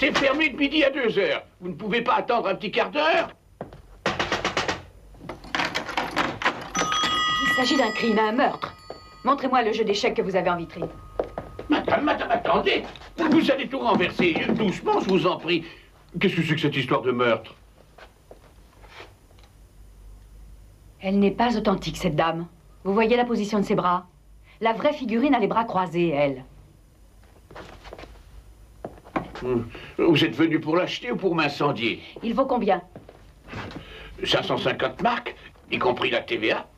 C'est fermé de midi à 2 heures. Vous ne pouvez pas attendre un petit quart d'heure? Il s'agit d'un crime, un meurtre. Montrez-moi le jeu d'échecs que vous avez en vitrine. Madame, attendez. Vous allez tout renverser. Doucement, je vous en prie. Qu'est-ce que c'est que cette histoire de meurtre? Elle n'est pas authentique, cette dame. Vous voyez la position de ses bras? La vraie figurine a les bras croisés, elle. Vous êtes venu pour l'acheter ou pour m'incendier? Il vaut combien? 550 marks, y compris la TVA.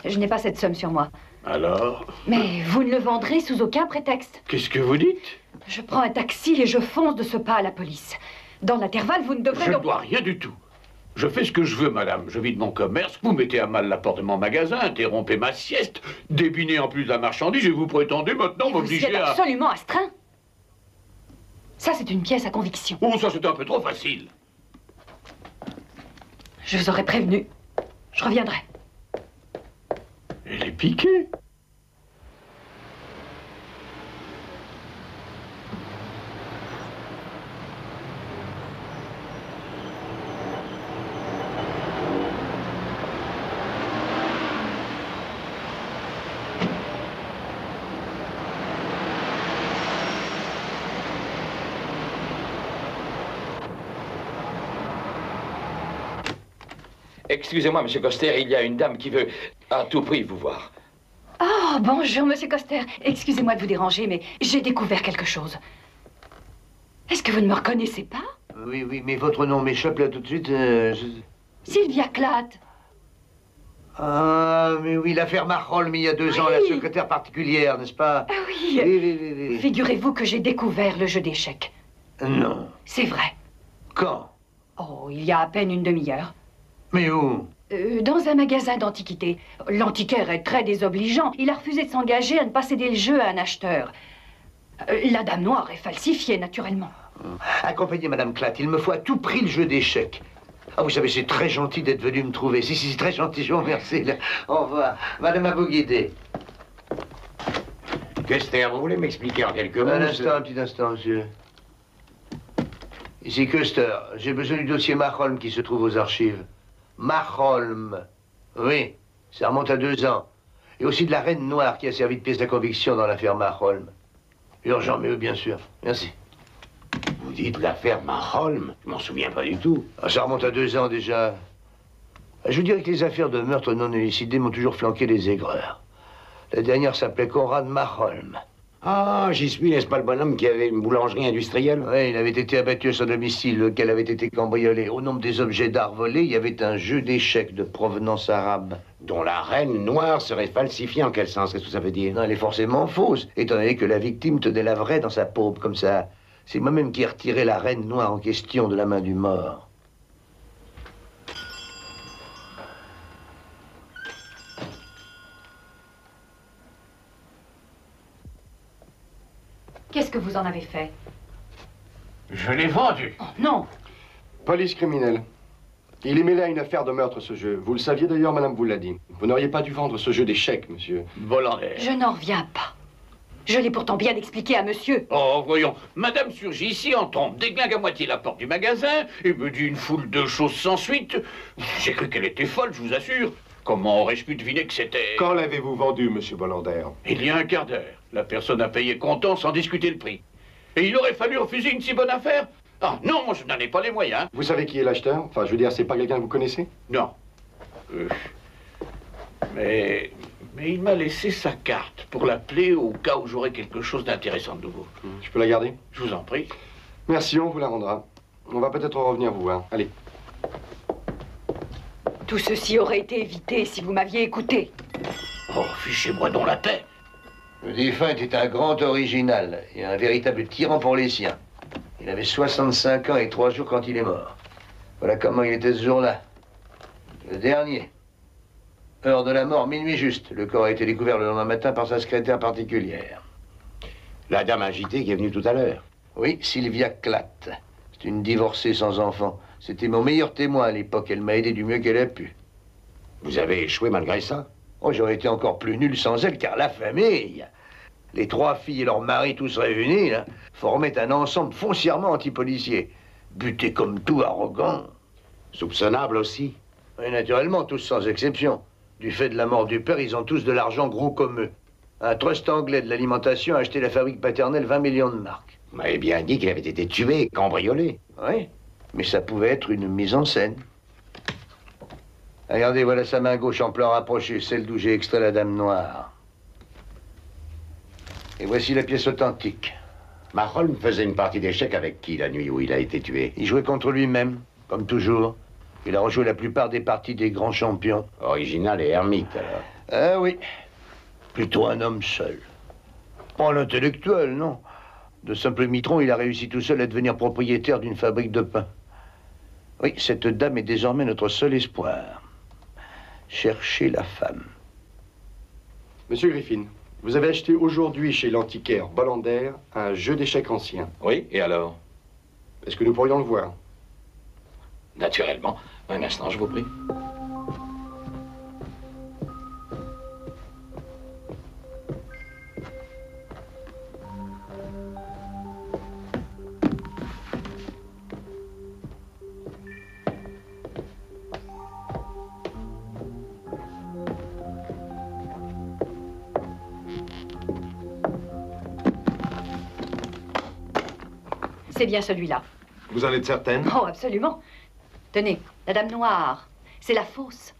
Je n'ai pas cette somme sur moi. Alors? Mais vous ne le vendrez sous aucun prétexte. Qu'est-ce que vous dites? Je prends un taxi et je fonce de ce pas à la police. Dans l'intervalle, vous ne devrez... Je ne dois rien du tout. Je fais ce que je veux, madame. Je vis de mon commerce, vous mettez à mal la porte de mon magasin, interrompez ma sieste, débinez en plus la marchandise et vous prétendez maintenant m'obliger Vous êtes à... absolument astreint. Ça, c'est une pièce à conviction. Oh, ça c'est un peu trop facile. Je vous aurais prévenu. Je reviendrai. Elle est piquée. Excusez-moi, Monsieur Coster, il y a une dame qui veut à tout prix vous voir. Oh, bonjour, Monsieur Coster. Excusez-moi de vous déranger, mais j'ai découvert quelque chose. Est-ce que vous ne me reconnaissez pas? Oui, mais votre nom m'échappe là tout de suite. Sylvia Klatt. Ah, mais oui, l'affaire Marholm, il y a 2 ans, la secrétaire particulière, n'est-ce pas? Ah oui. Oui. Figurez-vous que j'ai découvert le jeu d'échecs. Non. C'est vrai. Quand? Oh, il y a à peine une demi-heure. Mais où? Dans un magasin d'antiquités. L'antiquaire est très désobligeant. Il a refusé de s'engager à ne pas céder le jeu à un acheteur. La dame noire est falsifiée, naturellement. Accompagnez Madame Klatt, il me faut à tout prix le jeu d'échecs. Ah, vous savez, c'est très gentil d'être venu me trouver. Si, c'est très gentil, je vous remercie. Au revoir. Madame, à vous guider. Coster, vous voulez m'expliquer en quelques mots? Un petit instant, monsieur. Ici Custer, j'ai besoin du dossier Marholm qui se trouve aux archives. Marholm. Oui, ça remonte à 2 ans. Et aussi de la Reine Noire qui a servi de pièce de conviction dans l'affaire Marholm. Urgent, mais oui, bien sûr. Merci. Vous dites l'affaire Marholm? Je m'en souviens pas du tout. Ah, ça remonte à 2 ans déjà. Je vous dirais que les affaires de meurtre non élucidées m'ont toujours flanqué des aigreurs. La dernière s'appelait Conrad Marholm. Ah, j'y suis, n'est-ce pas le bonhomme qui avait une boulangerie industrielle? Oui, il avait été abattu à son domicile, lequel avait été cambriolé. Au nombre des objets d'art volés, il y avait un jeu d'échecs de provenance arabe. Dont la reine noire serait falsifiée en quel sens? Qu'est-ce que ça veut dire? Non, elle est forcément fausse, étant donné que la victime tenait la vraie dans sa paume, comme ça. C'est moi-même qui ai retiré la reine noire en question de la main du mort. Qu'est-ce que vous en avez fait? Je l'ai vendu. Oh, non. Police criminelle. Il est mêlé à une affaire de meurtre, ce jeu. Vous le saviez d'ailleurs, madame vous l'a dit. Vous n'auriez pas dû vendre ce jeu d'échecs, monsieur. Bollandais. Je n'en reviens pas. Je l'ai pourtant bien expliqué à monsieur. Oh, voyons, madame surgit ici en trompe, déglingue à moitié la porte du magasin et me dit une foule de choses sans suite. J'ai cru qu'elle était folle, je vous assure. Comment aurais-je pu deviner que c'était... Quand l'avez-vous vendu, monsieur Bollandais? Il y a un quart d'heure. La personne a payé comptant sans discuter le prix. Et il aurait fallu refuser une si bonne affaire? Ah non, je n'en ai pas les moyens. Vous savez qui est l'acheteur? Enfin, je veux dire, c'est pas quelqu'un que vous connaissez? Non. Mais il m'a laissé sa carte pour l'appeler au cas où j'aurais quelque chose d'intéressant de nouveau. Je peux la garder? Je vous en prie. Merci, on vous la rendra. On va peut-être revenir vous voir. Allez. Tout ceci aurait été évité si vous m'aviez écouté. Oh, fichez-moi donc la paix. Le défunt était un grand original et un véritable tyran pour les siens. Il avait 65 ans et 3 jours quand il est mort. Voilà comment il était ce jour-là. Le dernier. Heure de la mort, minuit juste. Le corps a été découvert le lendemain matin par sa secrétaire particulière. La dame agitée qui est venue tout à l'heure. Oui, Sylvia Klatt. C'est une divorcée sans enfant. C'était mon meilleur témoin à l'époque. Elle m'a aidé du mieux qu'elle a pu. Vous avez échoué malgré ça? Oh, j'aurais été encore plus nul sans elle, car la famille, les 3 filles et leurs maris tous réunis, là, formaient un ensemble foncièrement anti-policier. Butés comme tout, arrogants. Soupçonnable aussi. Et naturellement, tous sans exception. Du fait de la mort du père, ils ont tous de l'argent gros comme eux. Un trust anglais de l'alimentation a acheté la fabrique paternelle 20 millions de marks. Vous m'avez bien dit qu'il avait été tué, cambriolé. Oui, mais ça pouvait être une mise en scène. Regardez, voilà sa main gauche en plan rapproché, celle d'où j'ai extrait la dame noire. Et voici la pièce authentique. Maholm faisait une partie d'échecs avec qui la nuit où il a été tué? Il jouait contre lui-même, comme toujours. Il a rejoué la plupart des parties des grands champions. Original et ermite, alors. Ah oui, plutôt un homme seul. Pas l'intellectuel, non. De simple mitron, il a réussi tout seul à devenir propriétaire d'une fabrique de pain. Oui, cette dame est désormais notre seul espoir. Chercher la femme. Monsieur Griffin, vous avez acheté aujourd'hui chez l'antiquaire Bolander un jeu d'échecs ancien. Oui, et alors? Est-ce que nous pourrions le voir? Naturellement. Un instant, je vous prie. C'est bien celui-là. Vous en êtes certaine? Oh, absolument. Tenez, la dame noire, c'est la fausse.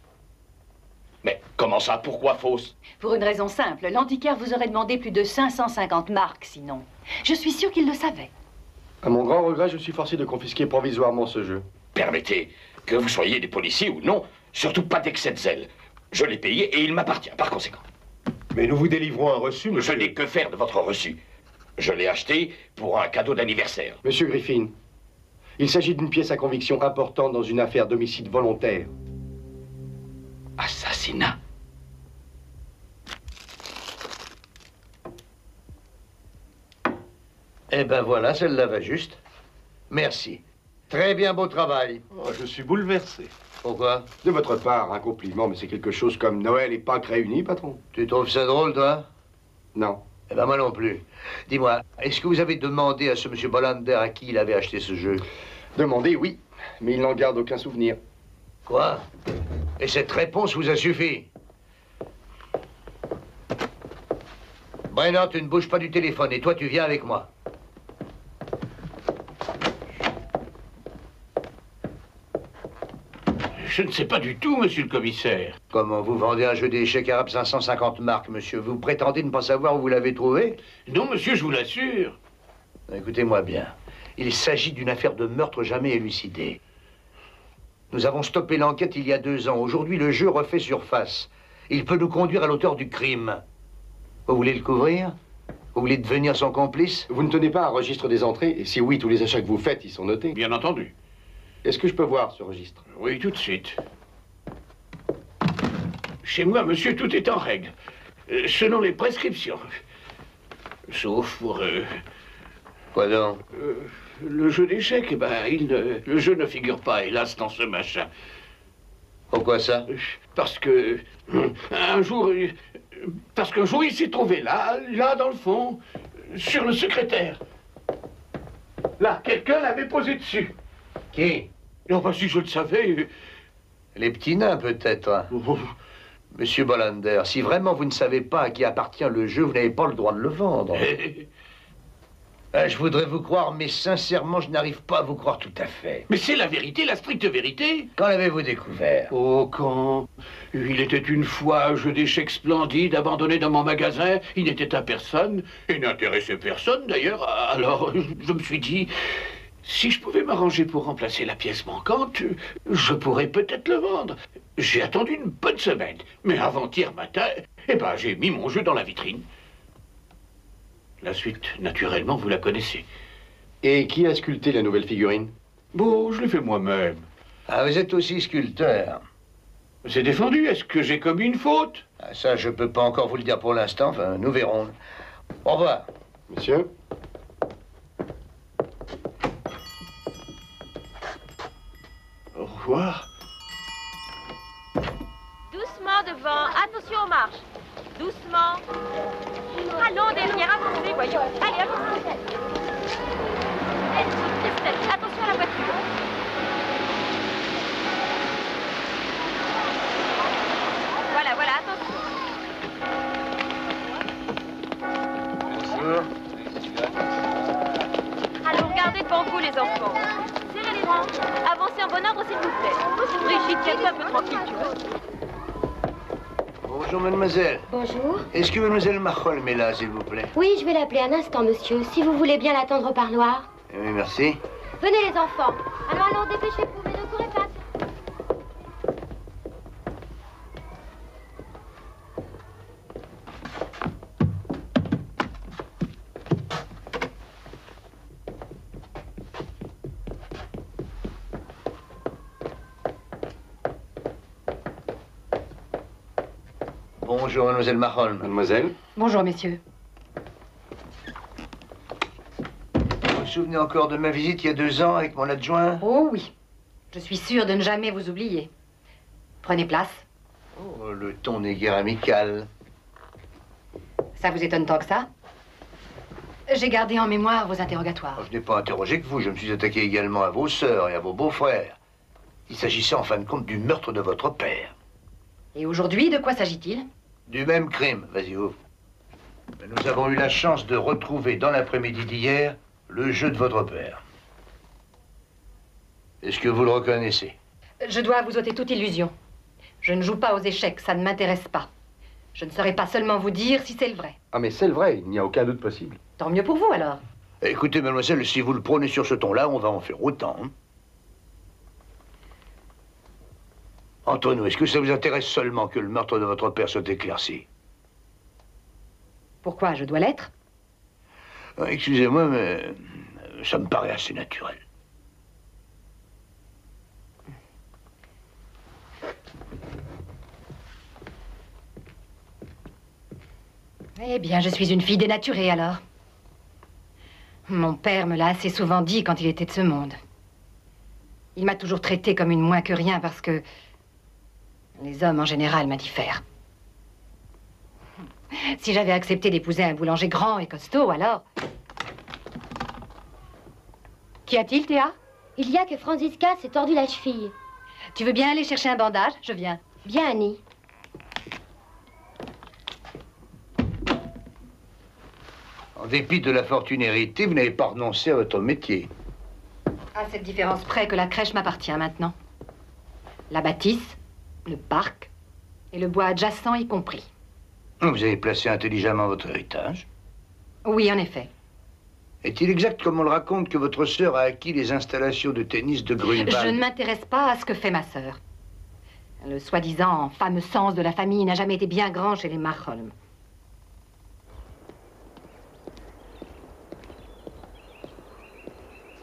Mais comment ça? Pourquoi fausse? Pour une raison simple, l'antiquaire vous aurait demandé plus de 550 marks, sinon. Je suis sûre qu'il le savait. À mon grand regret, je suis forcé de confisquer provisoirement ce jeu. Permettez, que vous soyez des policiers ou non, surtout pas d'excès de zèle. Je l'ai payé et il m'appartient, par conséquent. Mais nous vous délivrons un reçu, Je monsieur. n'ai que faire de votre reçu. Je l'ai acheté pour un cadeau d'anniversaire. Monsieur Griffin, il s'agit d'une pièce à conviction importante dans une affaire d'homicide volontaire. Assassinat? Eh ben voilà, celle-là va juste. Merci. Très bien, beau travail. Oh, je suis bouleversé. Pourquoi? De votre part, un compliment, mais c'est quelque chose comme Noël et Pâques réunis, patron. Tu trouves ça drôle, toi? Non. Eh ben moi non plus. Dis-moi, est-ce que vous avez demandé à ce monsieur Bolander à qui il avait acheté ce jeu? Demandez, oui, mais il n'en garde aucun souvenir. Quoi? Et cette réponse vous a suffi? Brennan, tu ne bouges pas du téléphone et toi tu viens avec moi. Je ne sais pas du tout, monsieur le commissaire. Comment vous vendez un jeu d'échecs arabe 550 marks, monsieur? Vous prétendez ne pas savoir où vous l'avez trouvé? Non, monsieur, je vous l'assure. Écoutez-moi bien. Il s'agit d'une affaire de meurtre jamais élucidée. Nous avons stoppé l'enquête il y a 2 ans. Aujourd'hui, le jeu refait surface. Il peut nous conduire à l'auteur du crime. Vous voulez le couvrir? Vous voulez devenir son complice? Vous ne tenez pas un registre des entrées? Et si oui, tous les achats que vous faites, ils sont notés. Bien entendu. Est-ce que je peux voir ce registre? Oui, tout de suite. Chez moi, monsieur, tout est en règle. Selon les prescriptions. Sauf pour... Quoi donc? le jeu d'échecs, eh ben, le jeu ne figure pas, hélas, dans ce machin. Pourquoi ça? Parce que... Parce qu'un jour, il s'est trouvé là, dans le fond, sur le secrétaire. Là, quelqu'un l'avait posé dessus. Qui? Non, bah, si je le savais... Les petits nains, peut-être. Monsieur Bolander, si vraiment vous ne savez pas à qui appartient le jeu, vous n'avez pas le droit de le vendre. Je voudrais vous croire, mais sincèrement, je n'arrive pas à vous croire tout à fait. Mais c'est la vérité, la stricte vérité. Quand l'avez-vous découvert? Oh, quand il était une fois un jeu d'échecs splendide abandonné dans mon magasin. Il n'était à personne et n'intéressait personne, d'ailleurs. Alors, je me suis dit... Si je pouvais m'arranger pour remplacer la pièce manquante, je pourrais peut-être le vendre. J'ai attendu une bonne semaine. Mais avant-hier matin, eh ben, j'ai mis mon jeu dans la vitrine. La suite, naturellement, vous la connaissez. Et qui a sculpté la nouvelle figurine? Bon, je l'ai fait moi-même. Ah, vous êtes aussi sculpteur. C'est défendu. Est-ce que j'ai commis une faute? Ah, ça, je peux pas encore vous le dire pour l'instant. Enfin, nous verrons. Au revoir. Monsieur? Au revoir. Doucement devant. Attention aux marches. Doucement. Allons derrière, avancez, voyons. Allez, avancez. Estelle, attention à la voiture. Voilà, voilà, attention. Bonjour. Allons, regardez devant vous, les enfants. Serrez les rangs. Avancez en bon ordre, s'il vous plaît. Brigitte, tiens-toi un peu tranquille, tu vois. Bonjour, mademoiselle. Bonjour. Est-ce que mademoiselle Marholm est là, s'il vous plaît? Oui, je vais l'appeler un instant, monsieur, si vous voulez bien l'attendre au parloir. Oui, merci. Venez, les enfants. Allons, dépêchez-vous, mais ne courez pas. Bonjour, mademoiselle Marholm. Mademoiselle? Bonjour, messieurs. Vous vous souvenez encore de ma visite il y a 2 ans avec mon adjoint? Oh oui. Je suis sûre de ne jamais vous oublier. Prenez place. Oh, le ton n'est guère amical. Ça vous étonne tant que ça? J'ai gardé en mémoire vos interrogatoires. Oh, je n'ai pas interrogé que vous, je me suis attaqué également à vos sœurs et à vos beaux-frères. Il s'agissait en fin de compte du meurtre de votre père. Et aujourd'hui, de quoi s'agit-il? Du même crime, vas-y, ouvre. Mais nous avons eu la chance de retrouver dans l'après-midi d'hier le jeu de votre père. Est-ce que vous le reconnaissez? Je dois vous ôter toute illusion. Je ne joue pas aux échecs, ça ne m'intéresse pas. Je ne saurais pas seulement vous dire si c'est le vrai. Ah, mais c'est le vrai, il n'y a aucun doute possible. Tant mieux pour vous, alors. Écoutez, mademoiselle, si vous le prenez sur ce ton-là, on va en faire autant. Hein. Entre nous, est-ce que ça vous intéresse seulement que le meurtre de votre père soit éclairci? Pourquoi je dois l'être? Excusez-moi, mais ça me paraît assez naturel. Eh bien, je suis une fille dénaturée, alors. Mon père me l'a assez souvent dit quand il était de ce monde. Il m'a toujours traitée comme une moins que rien parce que les hommes, en général, m'indiffèrent. Si j'avais accepté d'épouser un boulanger grand et costaud, alors... Qu'y a-t-il, Théa? Il y a que Franziska s'est tordu la cheville. Tu veux bien aller chercher un bandage? Je viens. Bien, Annie. En dépit de la fortune héritée, vous n'avez pas renoncé à votre métier. À cette différence près que la crèche m'appartient maintenant. La bâtisse, le parc et le bois adjacent y compris. Vous avez placé intelligemment votre héritage. Oui, en effet. Est-il exact, comme on le raconte, que votre sœur a acquis les installations de tennis de Grunewald? Je ne m'intéresse pas à ce que fait ma sœur. Le soi-disant fameux sens de la famille n'a jamais été bien grand chez les Marholm.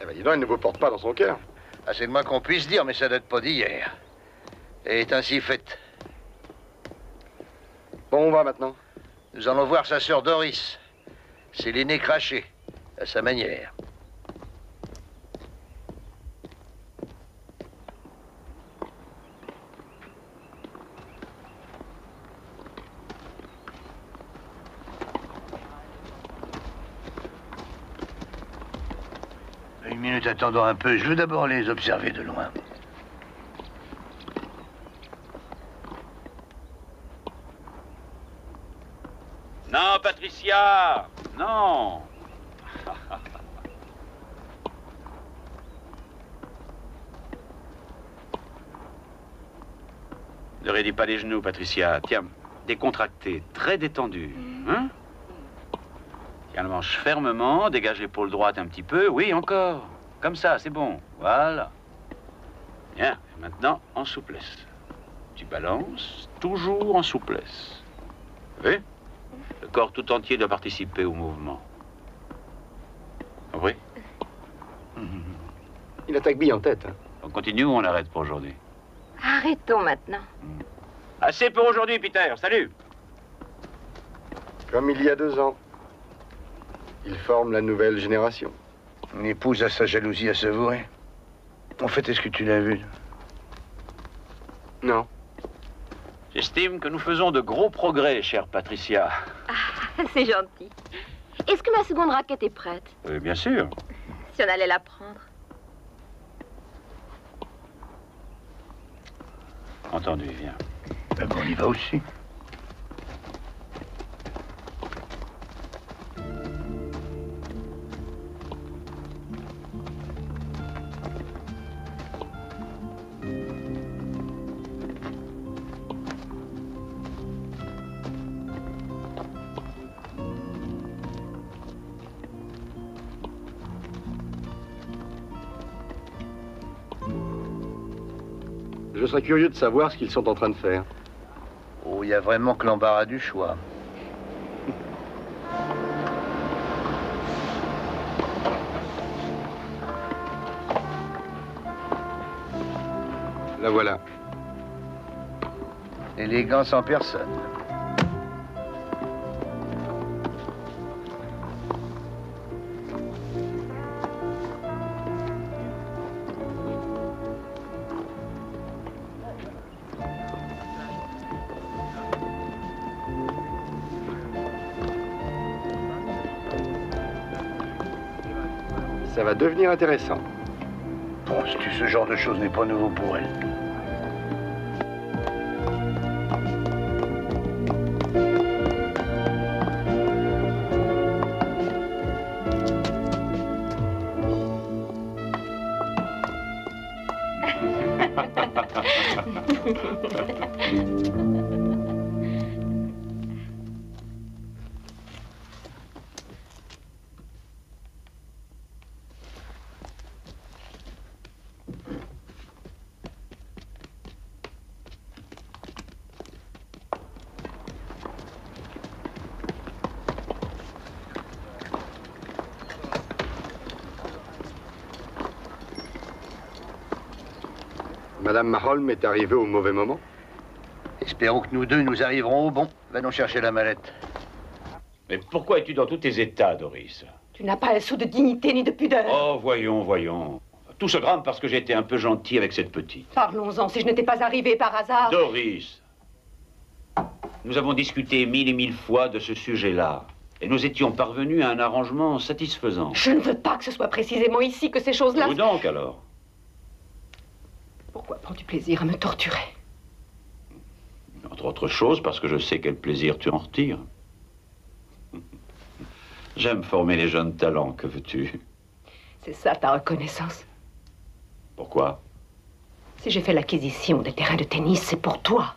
Eh ben, dis donc, elle ne vous porte pas dans son cœur. Ah, c'est le moins qu'on puisse dire, mais ça date pas d'hier. Elle est ainsi faite. Bon, on va maintenant. Nous allons voir sa sœur Doris. C'est l'aîné craché, à sa manière. Une minute, attendons un peu. Je veux d'abord les observer de loin. Non, Patricia! Non! Ne raidis pas les genoux, Patricia. Tiens, décontracté, très détendu. Hein? Tiens le manche fermement, dégage l'épaule droite un petit peu. Oui, encore. Comme ça, c'est bon. Voilà. Bien, et maintenant, en souplesse. Tu balances, toujours en souplesse. Oui? Le corps tout entier doit participer au mouvement. Oui? Il attaque bien en tête. Hein. On continue ou on arrête pour aujourd'hui? Arrêtons maintenant. Assez pour aujourd'hui, Peter. Salut! Comme il y a 2 ans. Il forme la nouvelle génération. Une épouse a sa jalousie à savourer. En fait, est-ce que tu l'as vu? Non. J'estime que nous faisons de gros progrès, chère Patricia. Ah, c'est gentil. Est-ce que ma seconde raquette est prête? Oui, bien sûr. Si on allait la prendre. Entendu, viens. Ben, on y va aussi. Je serais curieux de savoir ce qu'ils sont en train de faire. Oh, il y a vraiment que l'embarras du choix. La voilà. Élégance en personne. Ça va devenir intéressant. Penses-tu ce genre de choses n'est pas nouveau pour elle? Madame Maholm est arrivée au mauvais moment. Espérons que nous deux, nous arriverons au bon. Va donc chercher la mallette. Mais pourquoi es-tu dans tous tes états, Doris? Tu n'as pas un sou de dignité ni de pudeur. Oh, voyons, voyons. Tout se grame parce que j'ai été un peu gentil avec cette petite. Parlons-en, si je n'étais pas arrivée par hasard. Doris, nous avons discuté 1000 et 1000 fois de ce sujet-là. Et nous étions parvenus à un arrangement satisfaisant. Je ne veux pas que ce soit précisément ici que ces choses-là... Où donc, alors? Pourquoi prends-tu plaisir à me torturer? Entre autres choses, parce que je sais quel plaisir tu en retires. J'aime former les jeunes talents, que veux-tu? C'est ça ta reconnaissance. Pourquoi? Si j'ai fait l'acquisition des terrains de tennis, c'est pour toi.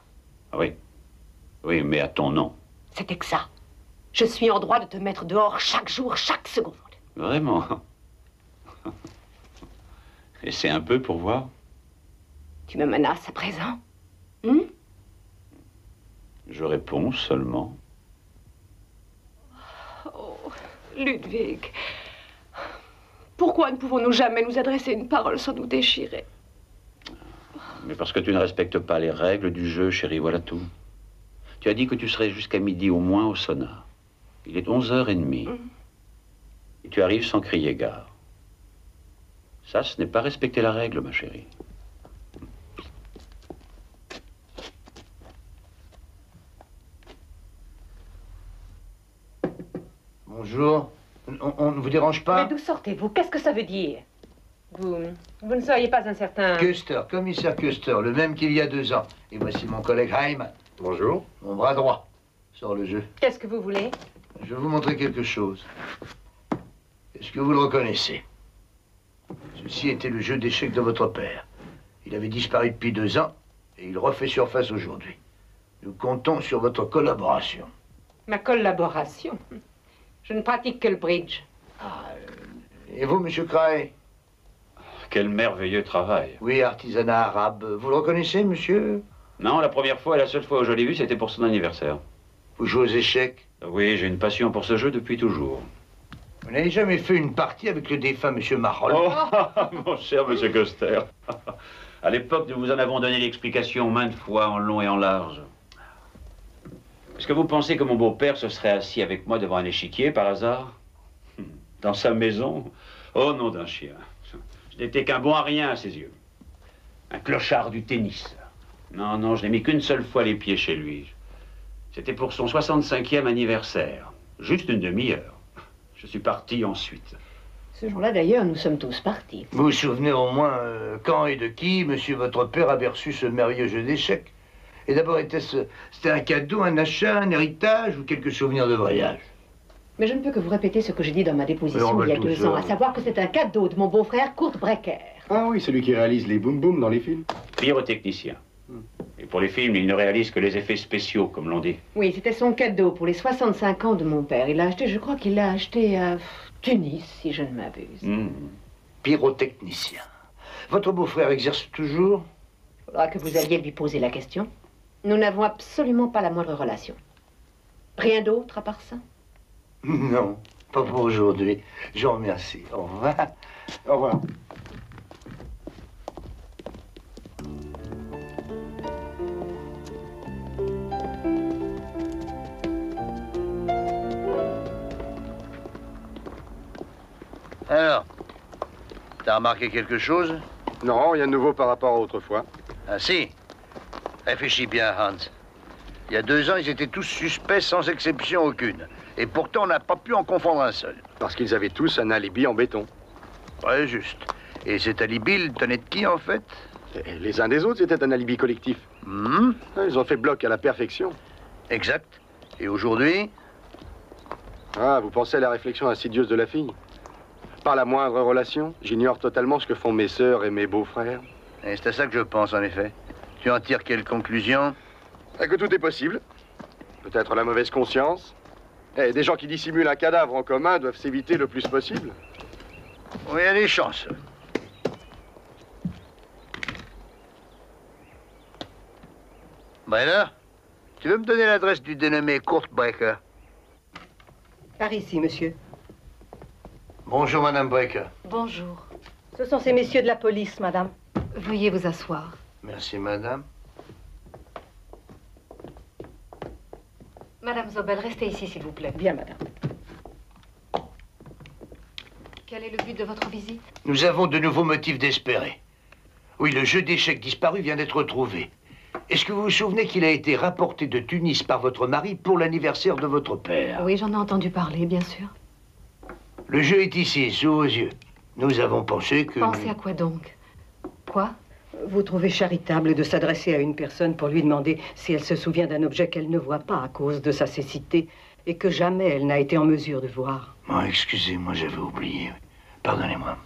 Ah oui. Oui, mais à ton nom. C'est exact. Je suis en droit de te mettre dehors chaque jour, chaque seconde. Vraiment? Et c'est un peu pour voir? Tu me menaces à présent? Je réponds seulement. Oh, Ludwig. Pourquoi ne pouvons-nous jamais nous adresser une parole sans nous déchirer? Mais parce que tu ne respectes pas les règles du jeu, chérie, voilà tout. Tu as dit que tu serais jusqu'à midi au moins au sauna. Il est 11h30. Et tu arrives sans crier gare. Ça, ce n'est pas respecter la règle, ma chérie. Bonjour. On ne vous dérange pas? Mais d'où sortez-vous? Qu'est-ce que ça veut dire? Vous ne seriez pas un certain... Custer, commissaire Custer, le même qu'il y a 2 ans. Et voici mon collègue Hyman. Bonjour. Mon bras droit. Sors le jeu. Qu'est-ce que vous voulez? Je vais vous montrer quelque chose. Est-ce que vous le reconnaissez? Ceci était le jeu d'échecs de votre père. Il avait disparu depuis 2 ans et il refait surface aujourd'hui. Nous comptons sur votre collaboration. Ma collaboration? Je ne pratique que le bridge. Et vous, monsieur Cray? Quel merveilleux travail. Oui, artisanat arabe. Vous le reconnaissez, monsieur? Non, la première fois et la seule fois où je l'ai vu, c'était pour son anniversaire. Vous jouez aux échecs? Oui, j'ai une passion pour ce jeu depuis toujours. Vous n'avez jamais fait une partie avec le défunt monsieur Maholm? Oh, mon cher monsieur Custer. À l'époque, nous vous en avons donné l'explication maintes fois, en long et en large. Est-ce que vous pensez que mon beau-père se serait assis avec moi devant un échiquier, par hasard? Dans sa maison? Oh, nom d'un chien. Je n'étais qu'un bon à rien à ses yeux. Un clochard du tennis. Non, non, je n'ai mis qu'une seule fois les pieds chez lui. C'était pour son 65e anniversaire. Juste une demi-heure. Je suis parti ensuite. Ce jour-là, d'ailleurs, nous sommes tous partis. Vous vous souvenez au moins quand et de qui, monsieur votre père, avait reçu ce merveilleux jeu d'échecs? Et d'abord, c'était un cadeau, un achat, un héritage ou quelques souvenirs de voyage? Mais je ne peux que vous répéter ce que j'ai dit dans ma déposition il y a 2 ans, à savoir que c'est un cadeau de mon beau-frère Kurt Brecker. Ah oui, celui qui réalise les boum-boum dans les films. Pyrotechnicien. Et pour les films, il ne réalise que les effets spéciaux, comme l'on dit. Oui, c'était son cadeau pour les 65 ans de mon père. Il l'a acheté, je crois qu'il l'a acheté à Tunis, si je ne m'abuse. Pyrotechnicien. Votre beau-frère exerce toujours? Il faudra que vous alliez lui poser la question. Nous n'avons absolument pas la moindre relation. Rien d'autre à part ça? Non, pas pour aujourd'hui. Je vous remercie. Au revoir. Au revoir. Alors, t'as remarqué quelque chose? Non, rien de nouveau par rapport à autrefois. Ah si. Réfléchis bien, Hans. Il y a 2 ans, ils étaient tous suspects sans exception aucune. Et pourtant, on n'a pas pu en confondre un seul. Parce qu'ils avaient tous un alibi en béton. Ouais, juste. Et cet alibi, il tenait de qui, en fait? Et les uns des autres, c'était un alibi collectif. Ils ont fait bloc à la perfection. Exact. Et aujourd'hui? Ah, vous pensez à la réflexion insidieuse de la fille? Pas la moindre relation. J'ignore totalement ce que font mes sœurs et mes beaux-frères. Et c'est à ça que je pense, en effet. Tu en tires quelle conclusion? Que tout est possible. Peut-être la mauvaise conscience. Et des gens qui dissimulent un cadavre en commun doivent s'éviter le plus possible. Oui, il y a des chances. Brenner, tu veux me donner l'adresse du dénommé Kurt Brecker? Par ici, monsieur. Bonjour, Madame Brecker. Bonjour. Ce sont ces messieurs de la police, madame. Veuillez vous asseoir. Merci, madame. Madame Zobel, restez ici, s'il vous plaît. Bien, madame. Quel est le but de votre visite? Nous avons de nouveaux motifs d'espérer. Oui, le jeu d'échecs disparu vient d'être retrouvé. Est-ce que vous vous souvenez qu'il a été rapporté de Tunis par votre mari pour l'anniversaire de votre père? Oui, j'en ai entendu parler, bien sûr. Le jeu est ici, sous vos yeux. Nous avons pensé que... Pensez à quoi donc? Quoi? Vous trouvez charitable de s'adresser à une personne pour lui demander si elle se souvient d'un objet qu'elle ne voit pas à cause de sa cécité et que jamais elle n'a été en mesure de voir. Oh, excusez-moi, j'avais oublié. Pardonnez-moi.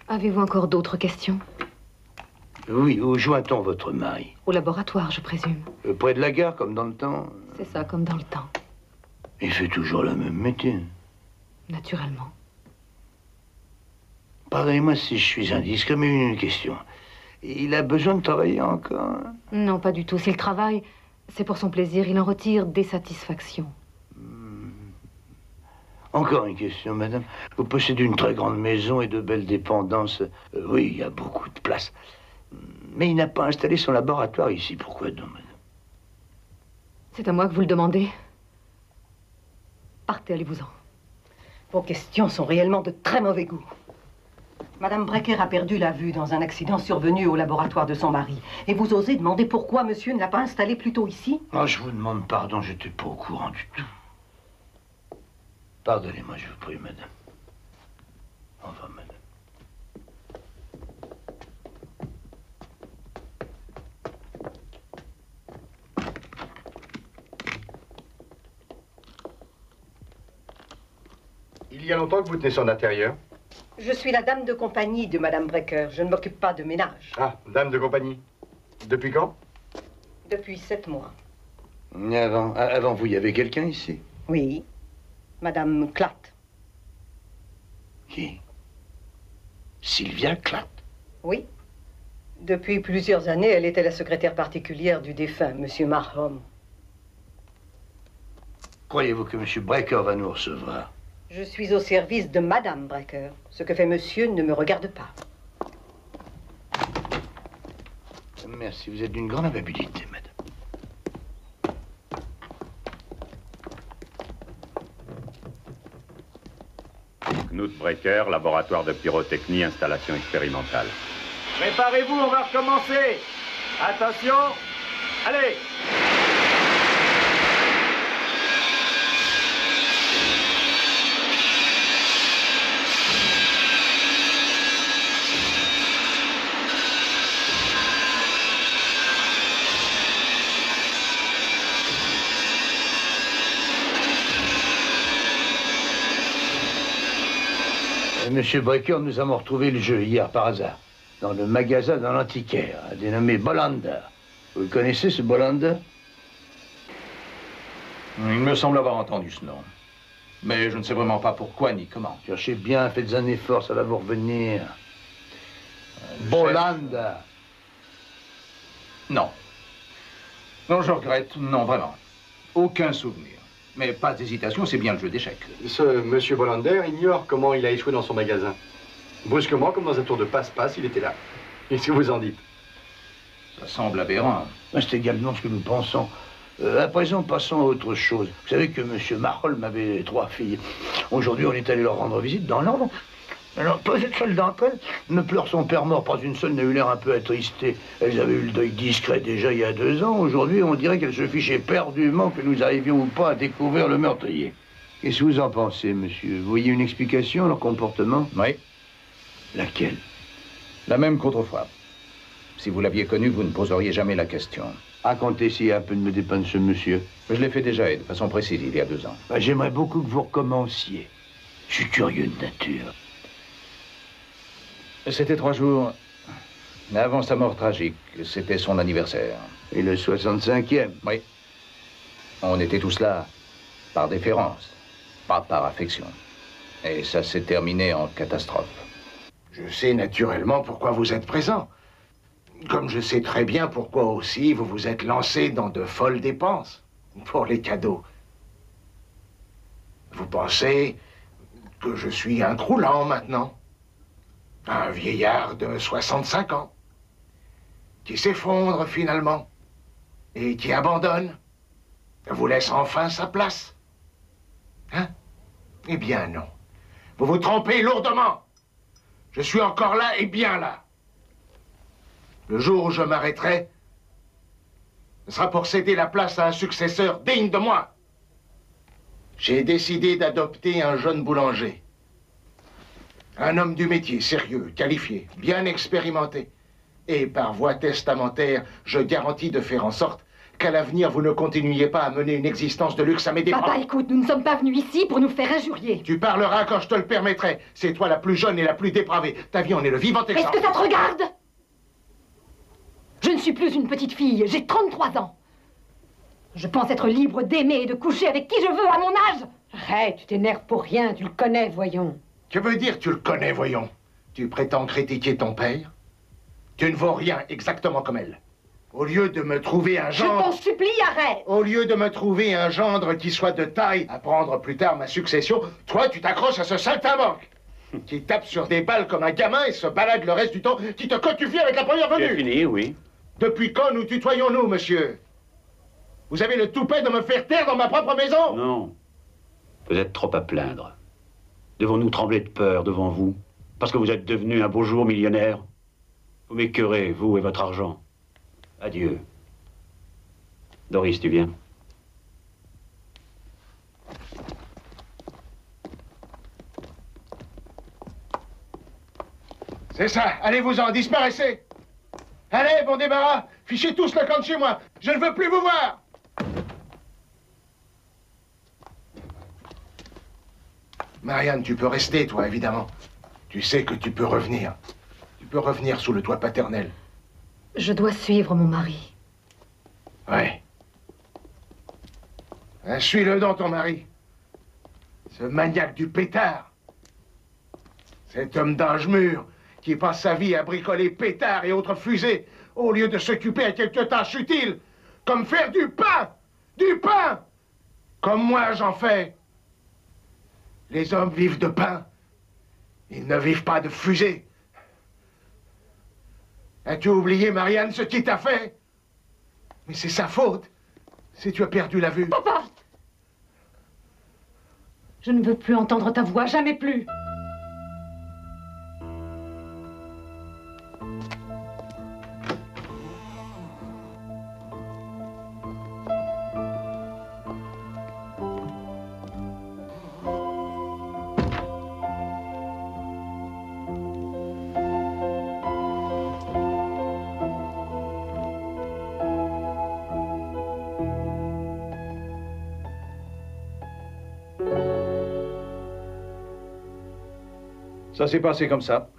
Avez-vous encore d'autres questions? Oui, où joint-on votre mari? Au laboratoire, je présume. Près de la gare, comme dans le temps? C'est ça, comme dans le temps. Il fait toujours le même métier. Naturellement. Pardonnez-moi si je suis indiscret, mais une question. Il a besoin de travailler encore? Non, pas du tout. S'il travaille, c'est pour son plaisir. Il en retire des satisfactions. Encore une question, madame. Vous possédez une très grande maison et de belles dépendances. Oui, il y a beaucoup de place. Mais il n'a pas installé son laboratoire ici. Pourquoi donc, madame? C'est à moi que vous le demandez. Partez, allez-vous-en. Vos questions sont réellement de très mauvais goût. Madame Brecker a perdu la vue dans un accident survenu au laboratoire de son mari. Et vous osez demander pourquoi monsieur ne l'a pas installé plus tôt ici? Oh, je vous demande pardon, je n'étais pas au courant du tout. Pardonnez-moi, je vous prie, madame. Au revoir, madame. Il y a longtemps que vous tenez son intérieur? Je suis la dame de compagnie de Madame Brecker. Je ne m'occupe pas de ménage. Ah, dame de compagnie. Depuis quand? Depuis 7 mois. Avant vous, il y avait quelqu'un ici? Oui. Madame Klatt. Qui? Sylvia Klatt? Oui. Depuis plusieurs années, elle était la secrétaire particulière du défunt, Monsieur Marham. Croyez-vous que Monsieur Brecker va nous recevoir? Je suis au service de Madame Brecker. Ce que fait monsieur ne me regarde pas. Merci, vous êtes d'une grande amabilité, madame. Knut Brecker, laboratoire de pyrotechnie, installation expérimentale. Préparez-vous, on va recommencer. Attention, allez. Monsieur Brecker, nous avons retrouvé le jeu hier par hasard, dans le magasin dans l'antiquaire, dénommé Bolander. Vous le connaissez, ce Bolander? Il me semble avoir entendu ce nom. Mais je ne sais vraiment pas pourquoi ni comment. Cherchez bien, faites un effort, ça va vous revenir. Bolander. Non. Non, je regrette. Non, vraiment. Aucun souvenir. Mais pas d'hésitation, c'est bien le jeu d'échecs. Ce monsieur Bolander ignore comment il a échoué dans son magasin. Brusquement, comme dans un tour de passe-passe, il était là. Qu'est-ce que vous en dites? Ça semble aberrant. C'est également ce que nous pensons. À présent, passons à autre chose. Vous savez que monsieur Marolm avait 3 filles. Aujourd'hui, on est allé leur rendre visite dans l'ordre. Alors, pas une seule d'entre elles ne pleure son père mort. Pas une seule n'a eu l'air un peu attristée. Elles avaient eu le deuil discret déjà il y a 2 ans. Aujourd'hui, on dirait qu'elles se fichaient perdument que nous arrivions ou pas à découvrir le meurtrier. Qu'est-ce que vous en pensez, monsieur? Vous voyez une explication à leur comportement? Oui. Laquelle? La même qu'autrefois. Si vous l'aviez connu, vous ne poseriez jamais la question. Racontez s'il y a un peu de me dépeindre ce monsieur. Je l'ai fait déjà et de façon précise il y a 2 ans. J'aimerais beaucoup que vous recommenciez. Je suis curieux de nature. C'était 3 jours avant sa mort tragique. C'était son anniversaire. Et le 65e? Oui. On était tous là par déférence, pas par affection. Et ça s'est terminé en catastrophe. Je sais naturellement pourquoi vous êtes présent. Comme je sais très bien pourquoi aussi vous vous êtes lancé dans de folles dépenses pour les cadeaux. Vous pensez que je suis un croulant maintenant? Un vieillard de 65 ans, qui s'effondre finalement, et qui abandonne, vous laisse enfin sa place. Hein? Eh bien non. Vous vous trompez lourdement. Je suis encore là et bien là. Le jour où je m'arrêterai, ce sera pour céder la place à un successeur digne de moi. J'ai décidé d'adopter un jeune boulanger. Un homme du métier, sérieux, qualifié, bien expérimenté. Et par voie testamentaire, je garantis de faire en sorte qu'à l'avenir, vous ne continuiez pas à mener une existence de luxe à mes dépens. Papa, écoute, nous ne sommes pas venus ici pour nous faire injurier. Tu parleras quand je te le permettrai. C'est toi la plus jeune et la plus dépravée. Ta vie en est le vivant exemple. Est-ce que ça te regarde? Je ne suis plus une petite fille, j'ai 33 ans. Je pense être libre d'aimer et de coucher avec qui je veux à mon âge. Arrête, tu t'énerves pour rien, tu le connais, voyons. Que veut dire tu le connais, voyons? Tu prétends critiquer ton père? Tu ne vaux rien, exactement comme elle. Au lieu de me trouver un gendre... Je t'en supplie, arrête! Au lieu de me trouver un gendre qui soit de taille à prendre plus tard ma succession, toi, tu t'accroches à ce saltimbanque qui tape sur des balles comme un gamin et se balade le reste du temps, qui te cotufie avec la première venue. C'est fini, oui. Depuis quand nous tutoyons-nous, monsieur? Vous avez le toupet de me faire taire dans ma propre maison? Non. Vous êtes trop à plaindre. Devons-nous trembler de peur devant vous? Parce que vous êtes devenu un beau jour millionnaire? Vous m'écœurez, vous et votre argent. Adieu. Doris, tu viens? C'est ça, allez-vous-en, disparaissez! Allez, bon débarras, fichez tous le camp de chez moi, je ne veux plus vous voir! Marianne, tu peux rester, toi, évidemment. Tu sais que tu peux revenir. Tu peux revenir sous le toit paternel. Je dois suivre mon mari. Ouais. Suis-le donc, ton mari. Ce maniaque du pétard. Cet homme d'âge mûr qui passe sa vie à bricoler pétards et autres fusées au lieu de s'occuper à quelques tâches utiles, comme faire du pain! Du pain! Comme moi, j'en fais. Les hommes vivent de pain. Ils ne vivent pas de fusée. As-tu oublié, Marianne, ce qu'il t'a fait? Mais c'est sa faute, si tu as perdu la vue. Papa! Je ne veux plus entendre ta voix, jamais plus. Ça s'est passé comme ça.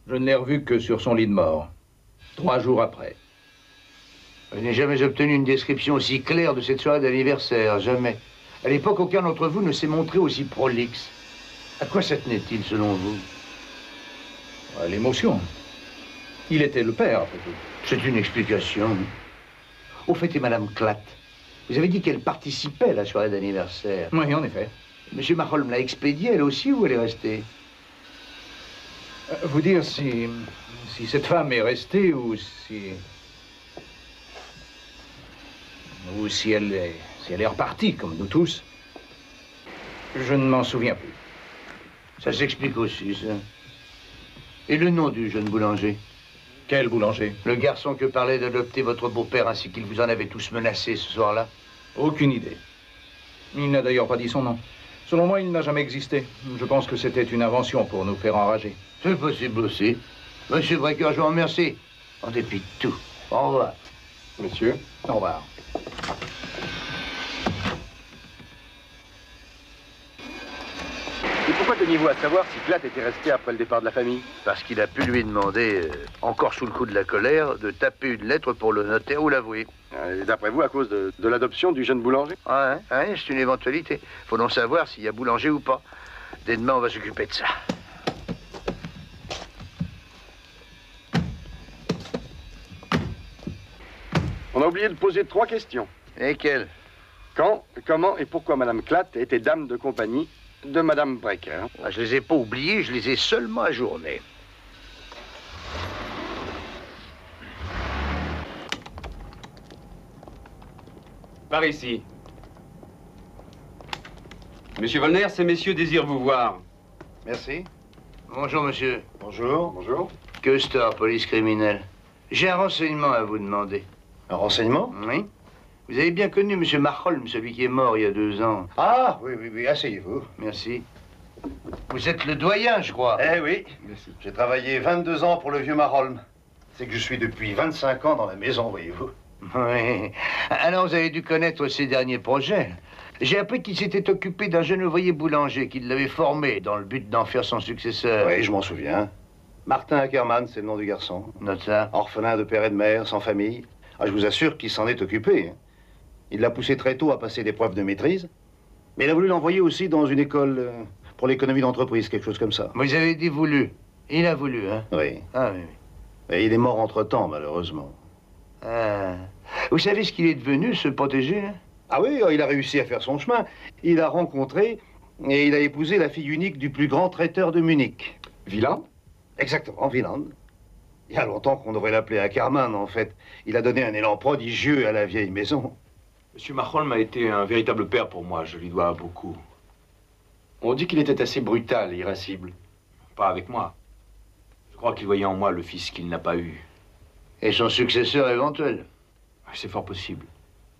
Je ne l'ai revu que sur son lit de mort, 3 jours après. Je n'ai jamais obtenu une description aussi claire de cette soirée d'anniversaire, jamais. À l'époque, aucun d'entre vous ne s'est montré aussi prolixe. À quoi ça tenait-il, selon vous? À l'émotion. Il était le père, après tout. C'est une explication. Au fait, et Madame Klatt, vous avez dit qu'elle participait à la soirée d'anniversaire. Oui, en effet. Monsieur Marholm l'a expédiée, elle aussi, ou elle est restée? Vous dire si cette femme est restée ou si elle est repartie, comme nous tous, je ne m'en souviens plus. Ça s'explique aussi, ça. Et le nom du jeune boulanger? Quel boulanger? Le garçon que parlait d'adopter votre beau-père ainsi qu'il vous en avait tous menacé ce soir-là? Aucune idée. Il n'a d'ailleurs pas dit son nom. Selon moi, il n'a jamais existé. Je pense que c'était une invention pour nous faire enrager. C'est possible aussi. Monsieur Brecker, je vous remercie. En dépit de tout. Au revoir. Monsieur? Au revoir. Et pourquoi teniez-vous à savoir si Klatt était resté après le départ de la famille? Parce qu'il a pu lui demander, encore sous le coup de la colère, de taper une lettre pour le notaire ou l'avouer. D'après vous, à cause de l'adoption du jeune boulanger? Ouais, c'est une éventualité. Faut donc savoir s'il y a boulanger ou pas. Dès demain, on va s'occuper de ça. On a oublié de poser 3 questions. Lesquelles? Quand, comment et pourquoi Madame Klatt était dame de compagnie de Madame Brecker? Je les ai pas oubliées, je les ai seulement ajournées. Par ici. Monsieur Volner, ces messieurs désirent vous voir. Merci. Bonjour, monsieur. Bonjour. Bonjour. Custer, police criminelle. J'ai un renseignement à vous demander. Un renseignement? Oui. Vous avez bien connu monsieur Marholm, celui qui est mort il y a 2 ans. Ah, oui, asseyez-vous. Merci. Vous êtes le doyen, je crois. Eh oui. J'ai travaillé 22 ans pour le vieux Marholm. C'est que je suis depuis 25 ans dans la maison, voyez-vous. Oui. Alors, vous avez dû connaître ses derniers projets. J'ai appris qu'il s'était occupé d'un jeune ouvrier boulanger, qu'il l'avait formé dans le but d'en faire son successeur. Oui, je m'en souviens. Martin Ackerman, c'est le nom du garçon. Note ça. Orphelin de père et de mère, sans famille. Ah, je vous assure qu'il s'en est occupé. Il l'a poussé très tôt à passer des preuves de maîtrise. Mais il a voulu l'envoyer aussi dans une école pour l'économie d'entreprise, quelque chose comme ça. Vous avez dit voulu. Il a voulu, hein? Oui. Ah oui. Et il est mort entre-temps, malheureusement. Ah. Vous savez ce qu'il est devenu, ce protégé, hein? Ah oui, il a réussi à faire son chemin. Il a rencontré et il a épousé la fille unique du plus grand traiteur de Munich. Wieland? Exactement, Wieland. Il y a longtemps qu'on devrait l'appeler Ackerman, en fait. Il a donné un élan prodigieux à la vieille maison. Monsieur Marholm a été un véritable père pour moi, je lui dois beaucoup. On dit qu'il était assez brutal et irascible. Pas avec moi. Je crois qu'il voyait en moi le fils qu'il n'a pas eu. Et son successeur éventuel? C'est fort possible.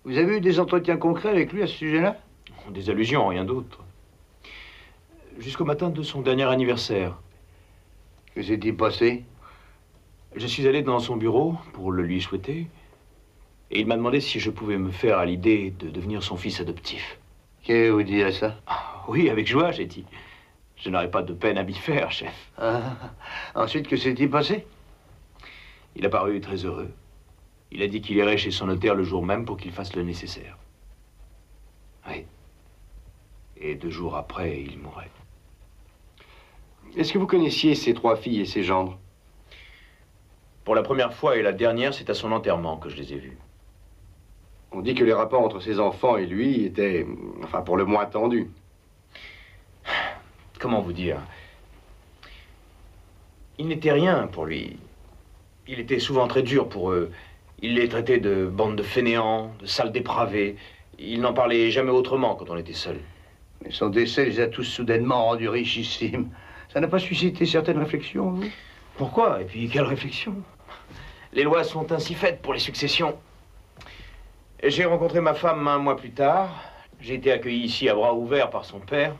Vous avez eu des entretiens concrets avec lui à ce sujet-là? Des allusions, rien d'autre. Jusqu'au matin de son dernier anniversaire. Que s'est-il passé? Je suis allé dans son bureau pour le lui souhaiter. Et il m'a demandé si je pouvais me faire à l'idée de devenir son fils adoptif. Qu'est-ce que vous dites à ça? Oui, avec joie, j'ai dit. Je n'aurais pas de peine à m'y faire, chef. Ensuite, que s'est-il passé? Il a paru très heureux. Il a dit qu'il irait chez son notaire le jour même pour qu'il fasse le nécessaire. Oui. Et 2 jours après, il mourrait. Est-ce que vous connaissiez ces 3 filles et ces gendres? Pour la première fois et la dernière, c'est à son enterrement que je les ai vus. On dit que les rapports entre ses enfants et lui étaient, enfin, pour le moins tendus. Comment vous dire? Il n'était rien pour lui. Il était souvent très dur pour eux. Il les traitait de bande de fainéants, de sales dépravés. Il n'en parlait jamais autrement quand on était seul. Mais son décès les a tous soudainement rendus richissimes. Ça n'a pas suscité certaines réflexions, vous? Pourquoi? Et puis, quelle réflexion? Les lois sont ainsi faites pour les successions. J'ai rencontré ma femme 1 mois plus tard. J'ai été accueilli ici à bras ouverts par son père.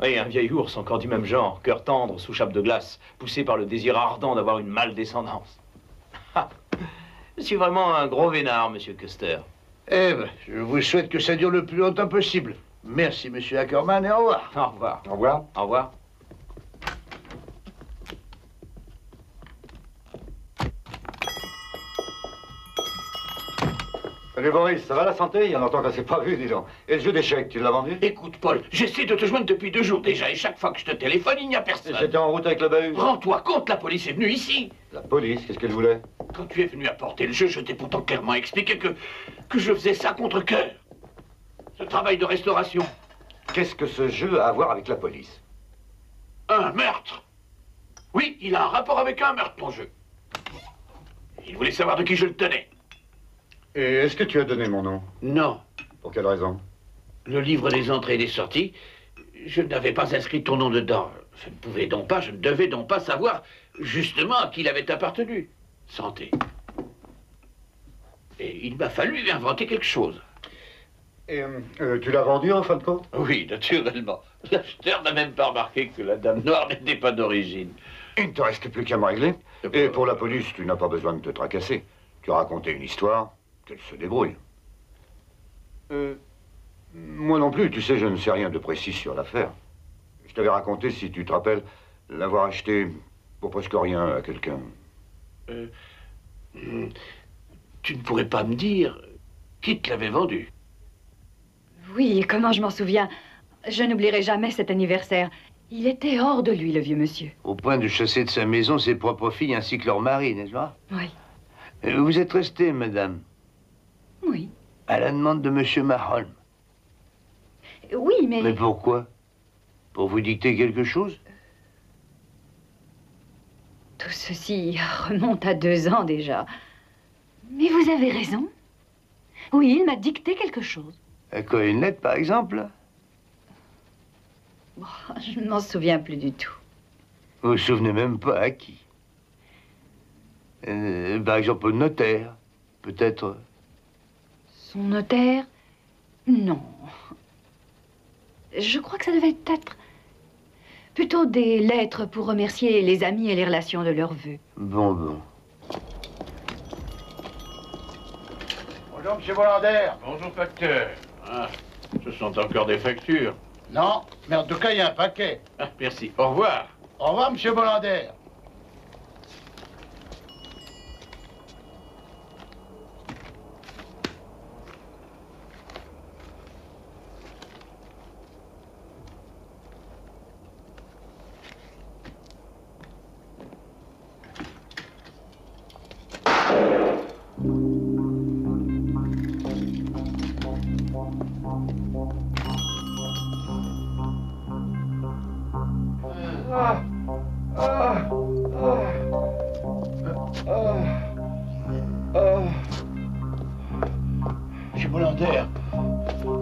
Oui, un vieil ours, encore du même genre, cœur tendre, sous chape de glace, poussé par le désir ardent d'avoir une mâle descendance. Je suis vraiment un gros vénard, monsieur Custer. Eh ben, je vous souhaite que ça dure le plus longtemps possible. Merci, monsieur Ackerman, et au revoir. Au revoir. Au revoir. Au revoir. Salut Boris, ça va la santé? Il y a longtemps qu'on s'est pas vu, dis donc. Et le jeu d'échecs, tu l'as vendu? Écoute, Paul, j'essaie de te joindre depuis 2 jours déjà, et chaque fois que je te téléphone, il n'y a personne. J'étais en route avec le bahut. Rends-toi compte, la police est venue ici. La police, qu'est-ce qu'elle voulait? Quand tu es venu apporter le jeu, je t'ai pourtant clairement expliqué que je faisais ça contre cœur. Ce travail de restauration. Qu'est-ce que ce jeu a à voir avec la police? Un meurtre. Oui, il a un rapport avec un meurtre, ton jeu. Il voulait savoir de qui je le tenais. Et est-ce que tu as donné mon nom? Non. Pour quelle raison? Le livre des entrées et des sorties, je n'avais pas inscrit ton nom dedans. Je ne devais donc pas savoir justement à qui il avait appartenu. Santé. Et il m'a fallu inventer quelque chose. Et tu l'as vendu en fin de compte? Oui, naturellement. L'acheteur n'a même pas remarqué que la dame noire n'était pas d'origine. Il ne te reste plus qu'à me régler. Et pour la police, tu n'as pas besoin de te tracasser. Tu as raconté une histoire, qu'elle se débrouille. Moi non plus, tu sais, je ne sais rien de précis sur l'affaire. Je t'avais raconté, si tu te rappelles, l'avoir acheté pour presque rien à quelqu'un. Tu ne pourrais pas me dire qui te l'avait vendu? Oui, comment je m'en souviens. Je n'oublierai jamais cet anniversaire. Il était hors de lui, le vieux monsieur. Au point de chasser de sa maison ses propres filles ainsi que leur mari, n'est-ce pas? Oui. Vous êtes restée, madame? Oui. À la demande de monsieur Maholm. Oui, mais... Mais pourquoi? Pour vous dicter quelque chose? Tout ceci remonte à 2 ans déjà. Mais vous avez raison. Oui, il m'a dicté quelque chose. Quoi, une lettre, par exemple? Oh, je ne m'en souviens plus du tout. Vous vous souvenez même pas à qui? Par exemple, au notaire, peut-être. Son notaire? Non. Je crois que ça devait être plutôt des lettres pour remercier les amis et les relations de leurs vœux. Bon. Bonjour, monsieur Vollander. Bonjour, facteur. Ah, ce sont encore des factures. Non, mais en tout cas, il y a un paquet. Ah, merci. Au revoir. Au revoir, monsieur Vollander. Monsieur Vollander,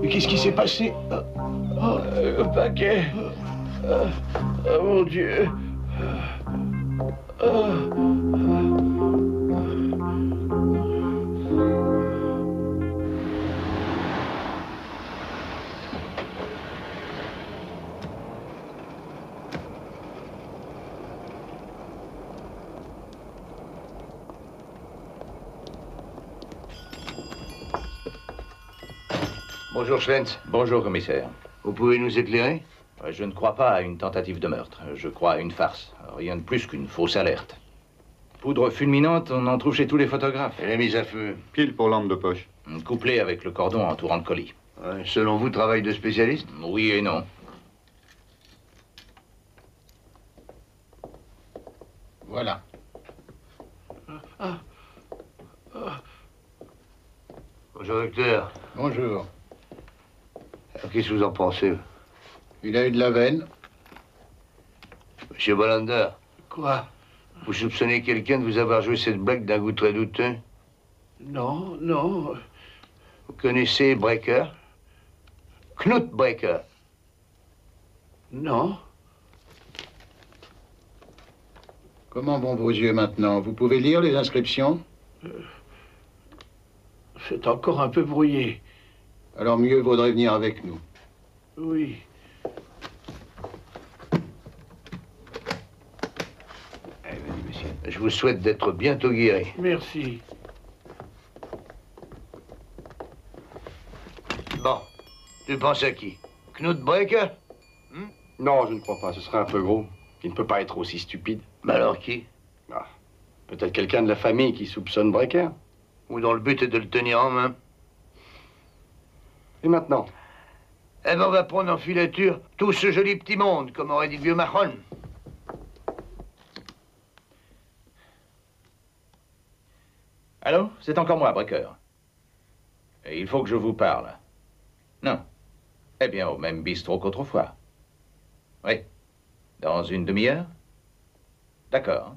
mais qu'est-ce qui s'est passé? Le paquet. Oh mon Dieu. Bonjour, Schlenz. Bonjour, commissaire. Vous pouvez nous éclairer? Je ne crois pas à une tentative de meurtre. Je crois à une farce. Rien de plus qu'une fausse alerte. Poudre fulminante, on en trouve chez tous les photographes. Et la mise à feu? Pile pour lampe de poche. Couplée avec le cordon entourant le colis. Selon vous, travail de spécialiste? Oui et non. Voilà. Bonjour, docteur. Bonjour. Alors, qu'est-ce que vous en pensez? Il a eu de la veine. Monsieur Vollander. Quoi? Vous soupçonnez quelqu'un de vous avoir joué cette blague d'un goût très douteux? Non. Vous connaissez Breker? Knut Breker? Non. Comment vont vos yeux maintenant? Vous pouvez lire les inscriptions? C'est encore un peu brouillé. Alors mieux vaudrait venir avec nous. Oui. Allez, monsieur. Je vous souhaite d'être bientôt guéri. Merci. Bon. Tu penses à qui? Knut Breker? Non, je ne crois pas. Ce serait un peu gros. Il ne peut pas être aussi stupide. Mais alors qui? Peut-être quelqu'un de la famille qui soupçonne Breker. Ou dont le but est de le tenir en main. Et maintenant? Eh ben, on va prendre en filature tout ce joli petit monde, comme aurait dit le vieux Mahon. Allô? C'est encore moi, Brecker. Et il faut que je vous parle. Non. Eh bien, au même bistrot qu'autrefois. Oui. Dans une demi-heure? D'accord.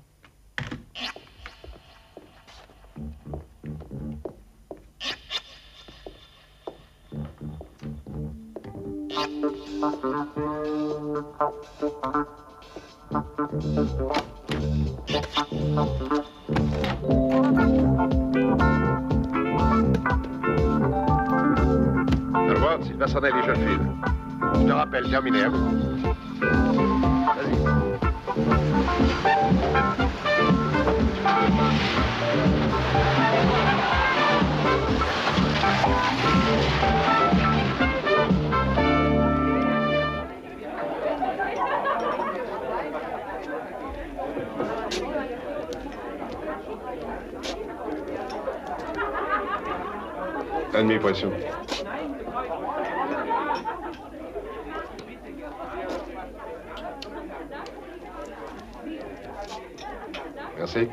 Edwards, il va s'en aller, jeune fille. Je te rappelle, terminé, à vous. Vas-y. Admis-pression. Merci.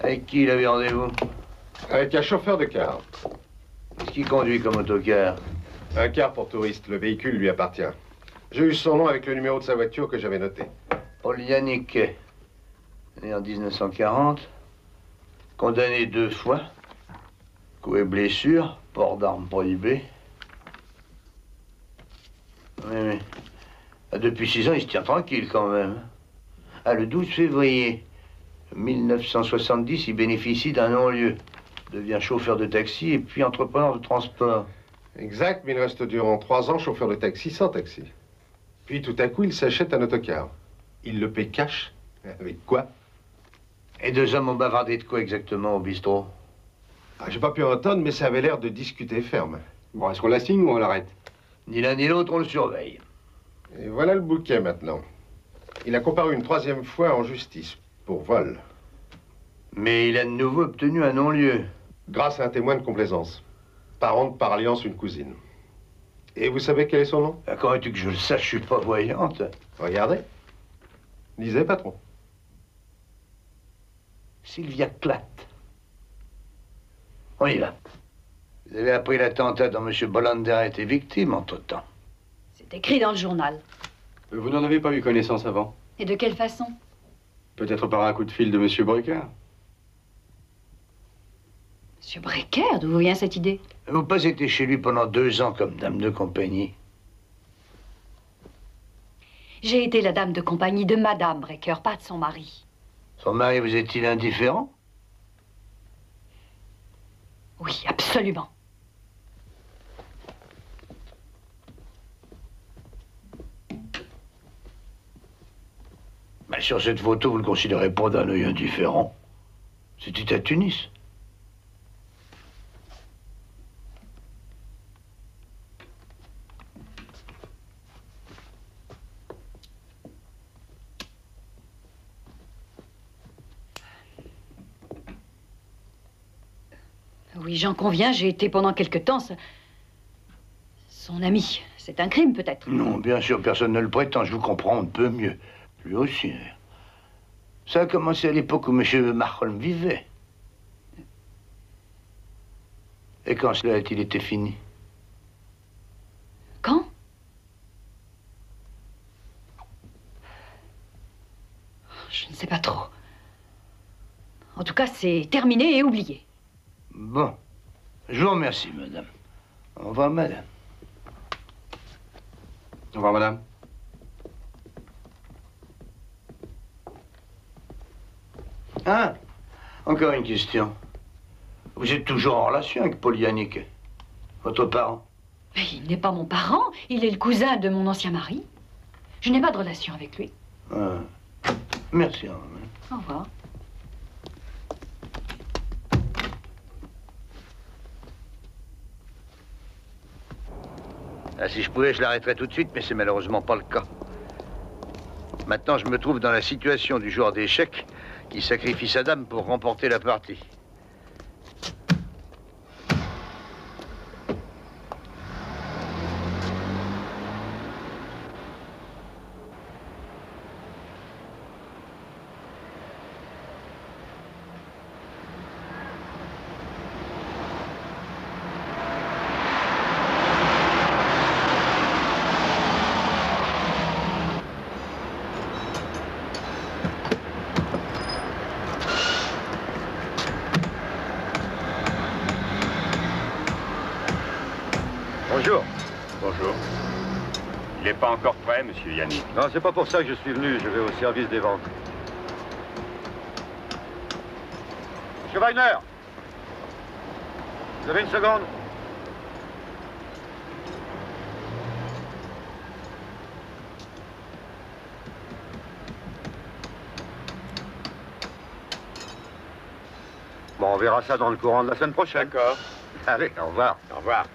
Avec qui il avait rendez-vous? Avec un chauffeur de car. Qu'est-ce qu'il conduit comme autocar? Un car pour touristes. Le véhicule lui appartient. J'ai eu son nom avec le numéro de sa voiture que j'avais noté. Polyanik, né en 1940, condamné 2 fois, coups et blessures, port d'armes prohibé. Oui. Ah, depuis 6 ans, il se tient tranquille quand même. Ah, le 12 février 1970, il bénéficie d'un non-lieu. Devient chauffeur de taxi et puis entrepreneur de transport. Exact, mais il reste durant 3 ans chauffeur de taxi sans taxi. Puis tout à coup, il s'achète un autocar. Il le paie cash. Avec quoi? Et 2 hommes ont bavardé de quoi exactement au bistrot? Ah, j'ai pas pu entendre, mais ça avait l'air de discuter ferme. Bon, est-ce qu'on la signe ou on l'arrête? Ni l'un ni l'autre, on le surveille. Et voilà le bouquet maintenant. Il a comparu une 3e fois en justice pour vol. Mais il a de nouveau obtenu un non-lieu. Grâce à un témoin de complaisance. Parente par alliance, une cousine. Et vous savez quel est son nom? Comment veux-tu que je le sache? Je suis pas voyante. Regardez. Lisez, patron. Sylvia Klatt. On y va. Vous avez appris l'attentat dont M. Bolander a été victime entre-temps. C'est écrit dans le journal. Vous n'en avez pas eu connaissance avant? Et de quelle façon? Peut-être par un coup de fil de M. Brecker. Monsieur Brecker, d'où vous vient cette idée? Vous n'avez pas été chez lui pendant 2 ans comme dame de compagnie? J'ai été la dame de compagnie de Madame Brecker, pas de son mari. Son mari vous est-il indifférent? Oui, absolument. Mais sur cette photo, vous ne le considérez pas d'un œil indifférent. C'était à Tunis. Oui, j'en conviens, j'ai été pendant quelque temps son ami. C'est un crime, peut-être? Non, bien sûr, personne ne le prétend. Je vous comprends, on ne peut mieux. Lui aussi. Ça a commencé à l'époque où M. Mahon vivait. Et quand cela a-t-il été fini? Quand? Je ne sais pas trop. En tout cas, c'est terminé et oublié. Bon. Je vous remercie, madame. Au revoir, madame. Au revoir, madame. Ah, encore une question. Vous êtes toujours en relation avec Polyanik, votre parent? Mais il n'est pas mon parent, il est le cousin de mon ancien mari. Je n'ai pas de relation avec lui. Ah. Merci. Au revoir. Ah, si je pouvais, je l'arrêterais tout de suite, mais c'est malheureusement pas le cas. Maintenant, je me trouve dans la situation du joueur d'échecs qui sacrifie sa dame pour remporter la partie. Bonjour. Bonjour. Il n'est pas encore prêt, monsieur Yannick. Non, c'est pas pour ça que je suis venu. Je vais au service des ventes. Monsieur Wagner, vous avez une seconde? Bon, on verra ça dans le courant de la semaine prochaine. D'accord. Allez, au revoir. Au revoir.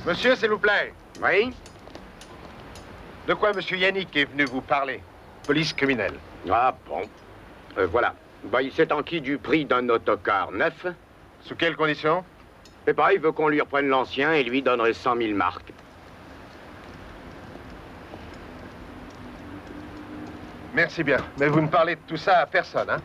Monsieur, s'il vous plaît. Oui? De quoi monsieur Yannick est venu vous parler? Police criminelle. Ah bon. Voilà. Bah, il s'est enquis du prix d'un autocar neuf. Sous quelles conditions? Eh ben, il veut qu'on lui reprenne l'ancien et lui donnerait 100 000 marques. Merci bien. Mais vous ne parlez de tout ça à personne, hein?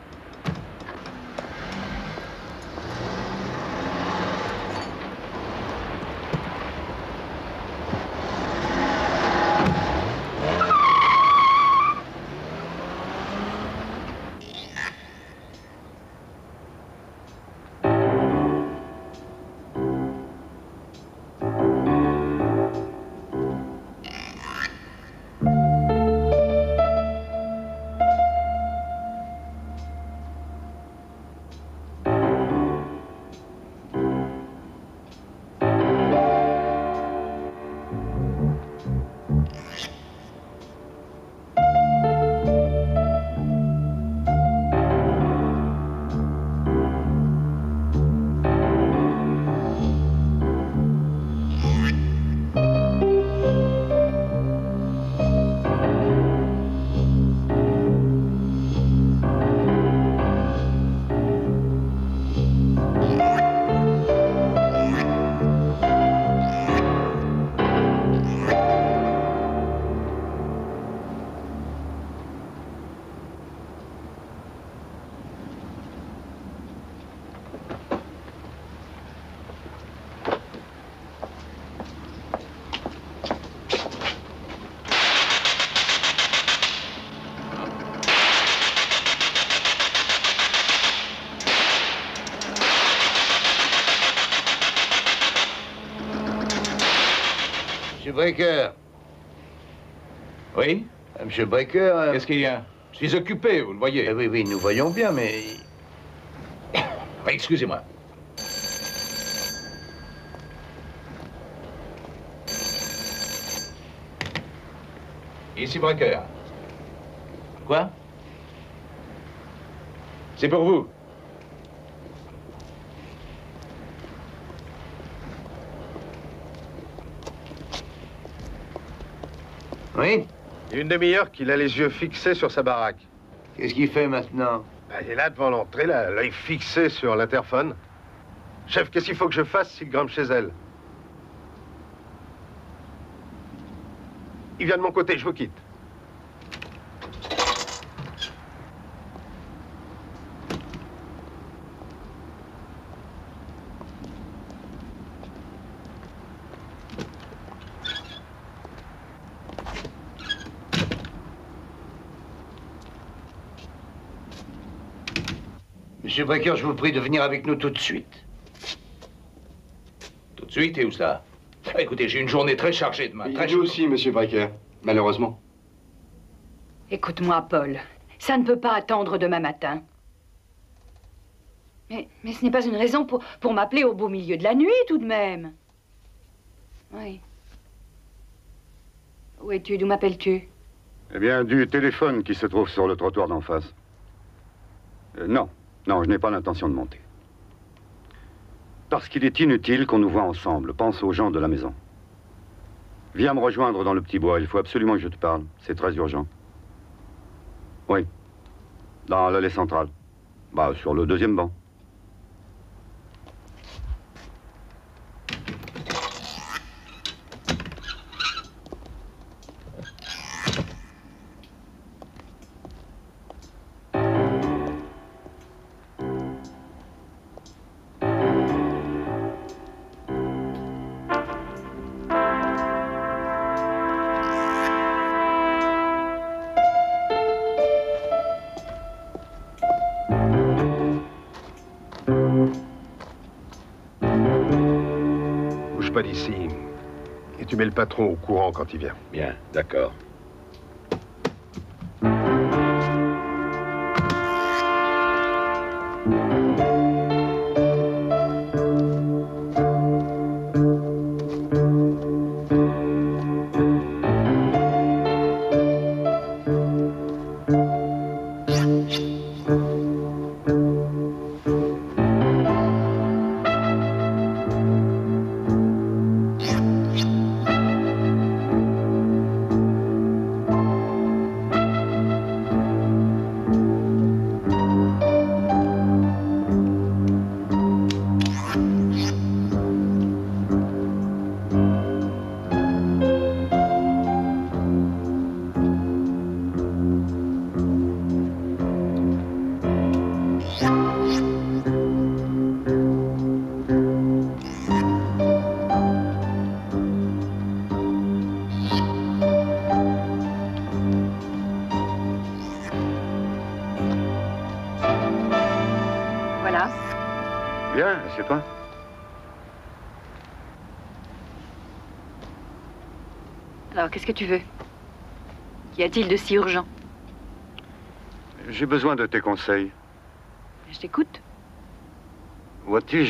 Monsieur Breaker. Oui? Monsieur Breaker... Qu'est-ce qu'il y a? Je suis occupé, vous le voyez. Oui, oui, nous voyons bien, mais... Excusez-moi. Ici Breaker. Quoi? C'est pour vous. Oui? Il y a une demi-heure qu'il a les yeux fixés sur sa baraque. Qu'est-ce qu'il fait maintenant? Il est là devant l'entrée, l'œil fixé sur l'interphone. Chef, qu'est-ce qu'il faut que je fasse s'il grimpe chez elle? Il vient de mon côté, je vous quitte. Monsieur Breaker, je vous prie de venir avec nous tout de suite. Tout de suite, et où ça? Écoutez, j'ai une journée très chargée demain. Nous aussi, monsieur Breaker, malheureusement. Écoute-moi, Paul. Ça ne peut pas attendre demain matin. Mais ce n'est pas une raison pour m'appeler au beau milieu de la nuit, tout de même. Oui. Où es-tu? D'où m'appelles-tu? Eh bien, du téléphone qui se trouve sur le trottoir d'en face. Non, je n'ai pas l'intention de monter. Parce qu'il est inutile qu'on nous voie ensemble. Pense aux gens de la maison. Viens me rejoindre dans le petit bois. Il faut absolument que je te parle. C'est très urgent. Oui. Dans l'allée centrale. Bah, sur le deuxième banc. Pas d'ici. Et tu mets le patron au courant quand il vient. Bien, d'accord. Bien, assieds-toi. Alors, qu'est-ce que tu veux? Qu'y a-t-il de si urgent? J'ai besoin de tes conseils. Je t'écoute. Vois-tu,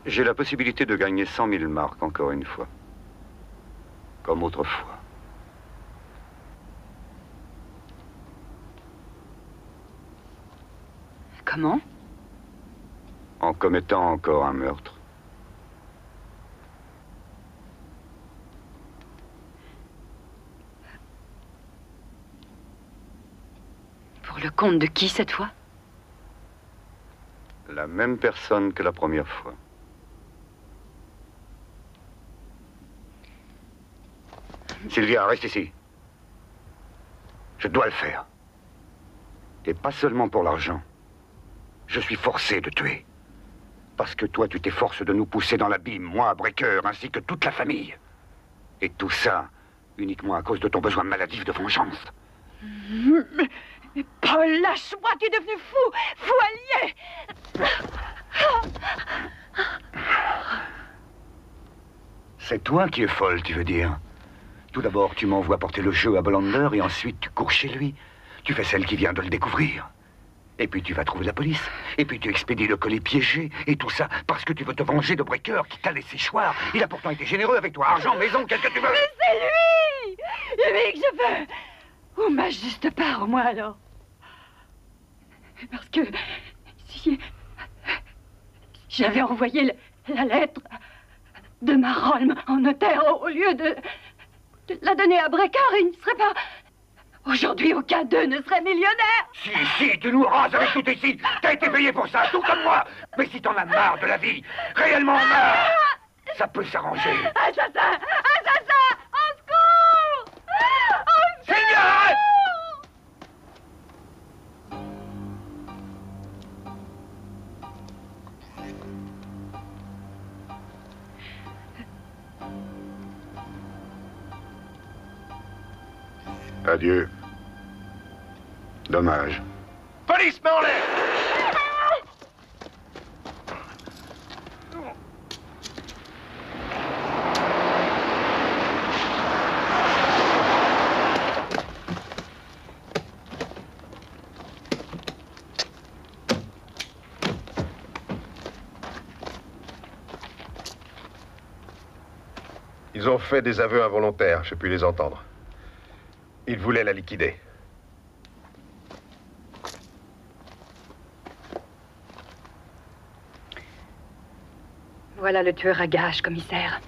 j'ai la possibilité de gagner 100 000 marks encore une fois. Comme autrefois. Comment? En commettant encore un meurtre. Pour le compte de qui cette fois? La même personne que la première fois. Sylvia, reste ici. Je dois le faire. Et pas seulement pour l'argent. Je suis forcé de tuer. Parce que toi, tu t'efforces de nous pousser dans l'abîme, moi, Breaker, ainsi que toute la famille. Et tout ça, uniquement à cause de ton besoin maladif de vengeance. Mais Paul, lâche-moi, tu es devenu fou! Fou allié! C'est toi qui es folle, tu veux dire? Tout d'abord, tu m'envoies porter le jeu à Bolander et ensuite tu cours chez lui. Tu fais celle qui vient de le découvrir. Et puis tu vas trouver la police. Et puis tu expédies le colis piégé. Et tout ça parce que tu veux te venger de Breaker qui t'a laissé choir. Il a pourtant été généreux avec toi. Argent, maison, qu'est-ce que tu veux? Mais c'est lui! Lui que je veux! Ou ma juste part, moi, alors. Parce que si j'avais envoyé la lettre de Marolm en notaire au lieu de la donner à Breaker, il ne serait pas... Aujourd'hui, aucun d'eux ne serait millionnaire. Si, tu nous rases avec tout ici. T'as été payé pour ça, tout comme moi. Mais si t'en as marre de la vie, réellement marre, ça peut s'arranger. Assassin! Assassin! Au secours! Au secours! Sylvia! Adieu. Dommage. Police, mets en l'air! Ils ont fait des aveux involontaires, j'ai pu les entendre. Ils voulaient la liquider. Voilà le tueur à gages, commissaire.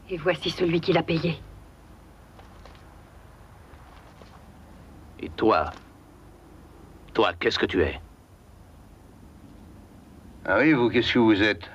Et voici celui qui l'a payé. Et toi? Toi, qu'est-ce que tu es? Ah oui, vous, qu'est-ce que vous êtes?